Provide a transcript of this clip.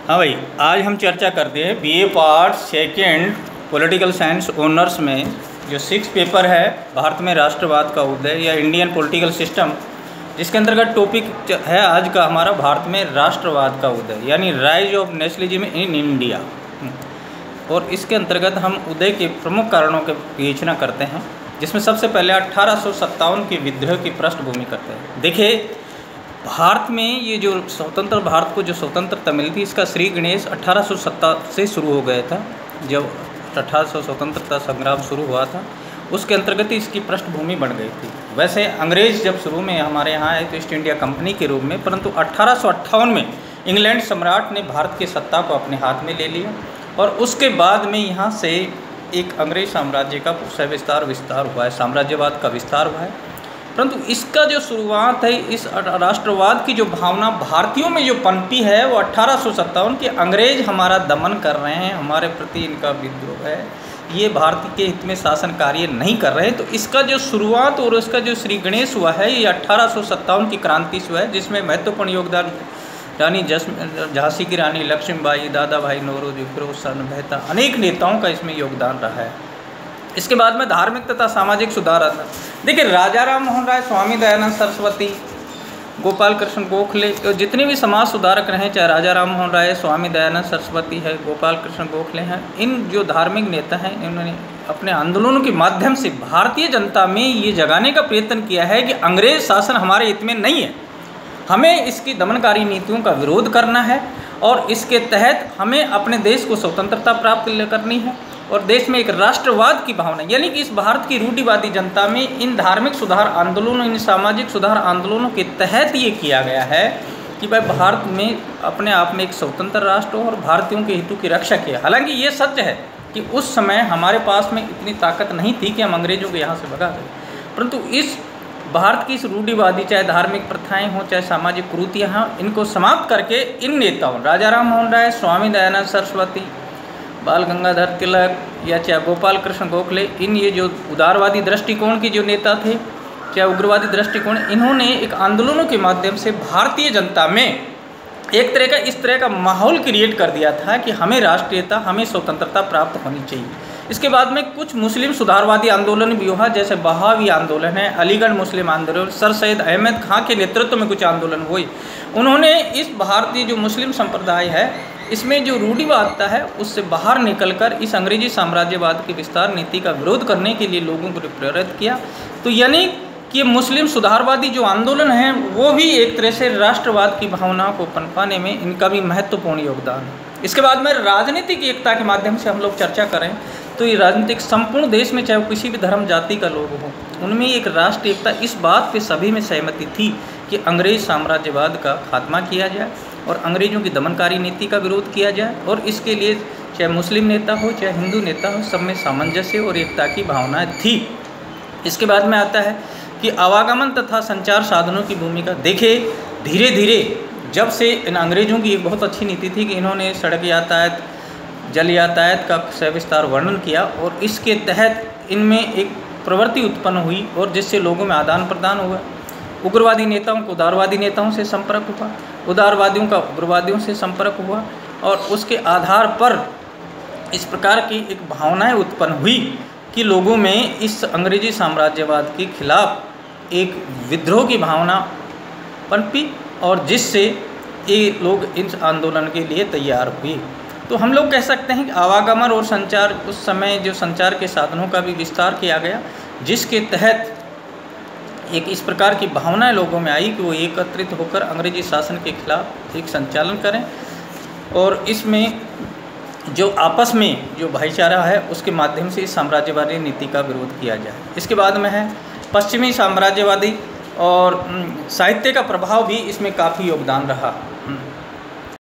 हाँ भाई, आज हम चर्चा करते हैं BA part second political science honours में जो 6 पेपर है भारत में राष्ट्रवाद का उदय या इंडियन पॉलिटिकल सिस्टम, जिसके अंतर्गत टॉपिक है आज का हमारा भारत में राष्ट्रवाद का उदय यानी rise of nationalism in India. और इसके अंतर्गत हम उदय के प्रमुख कारणों की विवेचना करते हैं, जिसमें सबसे पहले 1857 के विद्रोह की पृष्ठभूमि करते हैं। देखिए, भारत में ये जो स्वतंत्र भारत को जो स्वतंत्रता मिली थी, इसका श्री गणेश 1870 से शुरू हो गया था। जब 1800 स्वतंत्रता संग्राम शुरू हुआ था, उसके अंतर्गत इसकी पृष्ठभूमि बन गई थी। वैसे अंग्रेज़ जब शुरू में हमारे यहाँ आए तो ईस्ट इंडिया कंपनी के रूप में, परंतु 1858 में इंग्लैंड सम्राट ने भारत की सत्ता को अपने हाथ में ले लिया और उसके बाद में यहाँ से एक अंग्रेज साम्राज्य का विस्तार हुआ है, साम्राज्यवाद का विस्तार हुआ है। परंतु इसका जो शुरुआत है, इस राष्ट्रवाद की जो भावना भारतीयों में जो पनपी है, वो 1857 के अंग्रेज हमारा दमन कर रहे हैं, हमारे प्रति इनका विद्रोह है, ये भारत के हित में शासन कार्य नहीं कर रहे हैं। तो इसका जो शुरुआत और उसका जो श्री गणेश हुआ है, ये 1857 की क्रांति से हुआ है, जिसमें महत्वपूर्ण योगदान रानी झांसी की रानी लक्ष्मीबाई, दादा भाई नौरोजी, फिरोज शाह मेहता, अनेक नेताओं का इसमें योगदान रहा है। इसके बाद में धार्मिक तथा सामाजिक सुधार आता। देखिए, राजा राम मोहन राय, स्वामी दयानंद सरस्वती, गोपाल कृष्ण गोखले, तो जितने भी समाज सुधारक रहे, चाहे राजा राम मोहन राय, स्वामी दयानंद सरस्वती है, गोपाल कृष्ण गोखले हैं, इन जो धार्मिक नेता हैं, इन्होंने अपने आंदोलनों के माध्यम से भारतीय जनता में ये जगाने का प्रयत्न किया है कि अंग्रेज शासन हमारे हित में नहीं है, हमें इसकी दमनकारी नीतियों का विरोध करना है और इसके तहत हमें अपने देश को स्वतंत्रता प्राप्त करनी है और देश में एक राष्ट्रवाद की भावना, यानी कि इस भारत की रूढ़िवादी जनता में इन धार्मिक सुधार आंदोलनों, इन सामाजिक सुधार आंदोलनों के तहत ये किया गया है कि भाई भारत में अपने आप में एक स्वतंत्र राष्ट्र हो और भारतीयों के हितों की रक्षा की। हालांकि ये सत्य है कि उस समय हमारे पास में इतनी ताकत नहीं थी कि हम अंग्रेजों को यहाँ से भगा दें, परंतु इस भारत की इस रूढ़िवादी, चाहे धार्मिक प्रथाएं हों, चाहे सामाजिक कुरीतियाँ हों, इनको समाप्त करके इन नेताओं राजा राम मोहन राय, स्वामी दयानंद सरस्वती, बाल गंगाधर तिलक या चाहे गोपाल कृष्ण गोखले, इन ये जो उदारवादी दृष्टिकोण के जो नेता थे, चाहे उग्रवादी दृष्टिकोण, इन्होंने एक आंदोलनों के माध्यम से भारतीय जनता में एक तरह का इस तरह का माहौल क्रिएट कर दिया था कि हमें राष्ट्रीयता, हमें स्वतंत्रता प्राप्त होनी चाहिए। इसके बाद में कुछ मुस्लिम सुधारवादी आंदोलन भी हुआ, जैसे बहावी आंदोलन है, अलीगढ़ मुस्लिम आंदोलन, सर सैयद अहमद खां के नेतृत्व में कुछ आंदोलन हुए। उन्होंने इस भारतीय जो मुस्लिम संप्रदाय है, इसमें जो रूढ़िवादता है, उससे बाहर निकलकर इस अंग्रेजी साम्राज्यवाद की विस्तार नीति का विरोध करने के लिए लोगों को प्रेरित किया। तो यानी कि मुस्लिम सुधारवादी जो आंदोलन हैं, वो भी एक तरह से राष्ट्रवाद की भावना को पनपाने में इनका भी महत्वपूर्ण योगदान है। इसके बाद में राजनीतिक एकता के माध्यम से हम लोग चर्चा करें तो ये राजनीतिक संपूर्ण देश में, चाहे वो किसी भी धर्म जाति का लोग हो, उनमें एक राष्ट्रीय एकता, इस बात पे सभी में सहमति थी कि अंग्रेज साम्राज्यवाद का खात्मा किया जाए और अंग्रेजों की दमनकारी नीति का विरोध किया जाए। और इसके लिए चाहे मुस्लिम नेता हो, चाहे हिंदू नेता हो, सब में सामंजस्य और एकता की भावना थी। इसके बाद में आता है कि आवागमन तथा संचार साधनों की भूमिका। देखिए, धीरे धीरे जब से इन अंग्रेज़ों की एक बहुत अच्छी नीति थी कि इन्होंने सड़क यातायात, जल यातायात का सविस्तार वर्णन किया और इसके तहत इनमें एक प्रवृत्ति उत्पन्न हुई और जिससे लोगों में आदान प्रदान हुआ। उग्रवादी नेताओं को उदारवादी नेताओं से संपर्क हुआ, उदारवादियों का उग्रवादियों से संपर्क हुआ और उसके आधार पर इस प्रकार की एक भावनाएं उत्पन्न हुई कि लोगों में इस अंग्रेजी साम्राज्यवाद के खिलाफ एक विद्रोह की भावना पनपी और जिससे ये लोग इस आंदोलन के लिए तैयार हुए। तो हम लोग कह सकते हैं कि आवागमन और संचार, उस समय जो संचार के साधनों का भी विस्तार किया गया, जिसके तहत एक इस प्रकार की भावनाएं लोगों में आई कि वो एकत्रित होकर अंग्रेजी शासन के खिलाफ एक संचालन करें और इसमें जो आपस में जो भाईचारा है, उसके माध्यम से इस साम्राज्यवादी नीति का विरोध किया जाए। इसके बाद में है पश्चिमी साम्राज्यवादी और साहित्य का प्रभाव भी इसमें काफ़ी योगदान रहा।